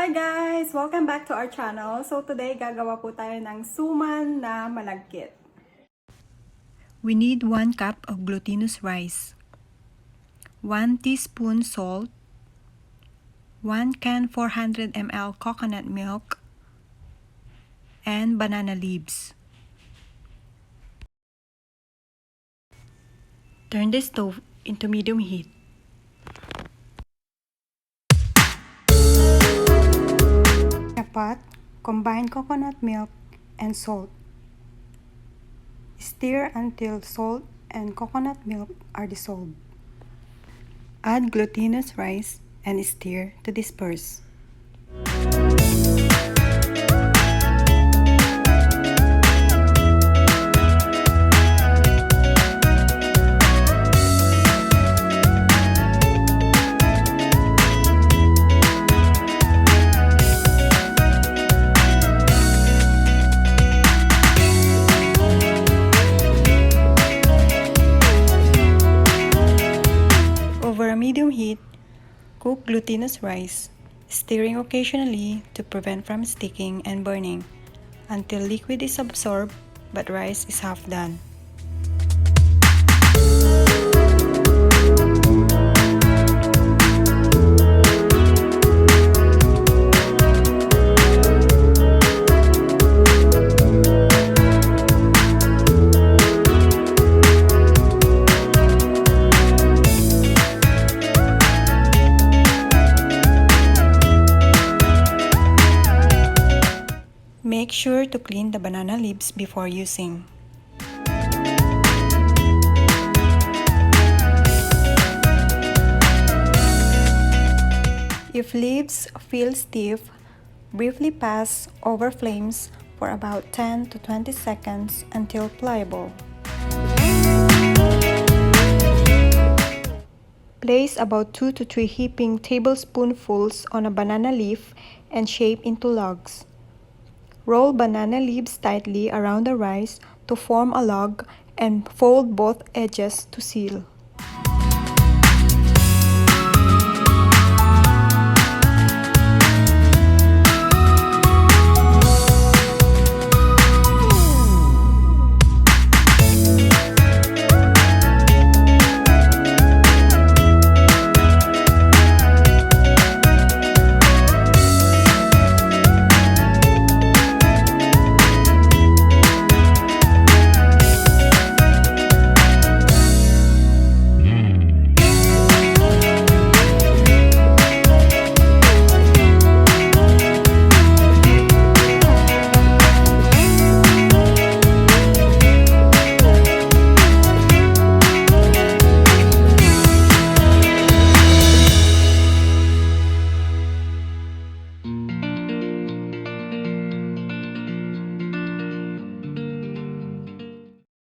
Hi guys! Welcome back to our channel. So today, gagawa po tayo ng suman na malagkit. We need 1 cup of glutinous rice, 1 teaspoon salt, 1 can 400 ml coconut milk, and banana leaves. Turn the stove into medium heat. In a pot, combine coconut milk and salt. Stir until salt and coconut milk are dissolved. Add glutinous rice and stir to disperse. Over a medium heat, cook glutinous rice, stirring occasionally to prevent from sticking and burning until liquid is absorbed but rice is half done. Make sure to clean the banana leaves before using. If leaves feel stiff, briefly pass over flames for about 10 to 20 seconds until pliable. Place about 2 to 3 heaping tablespoonfuls on a banana leaf and shape into logs. Roll banana leaves tightly around the rice to form a log and fold both edges to seal.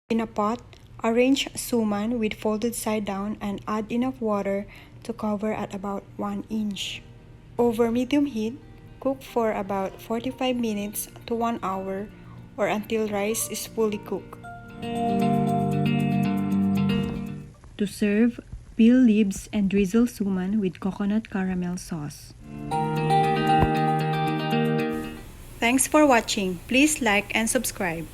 In a pot, arrange suman with folded side down and add enough water to cover at about 1 inch. Over medium heat, cook for about 45 minutes to 1 hour or until rice is fully cooked. To serve, peel leaves and drizzle suman with coconut caramel sauce. Thanks for watching. Please like and subscribe.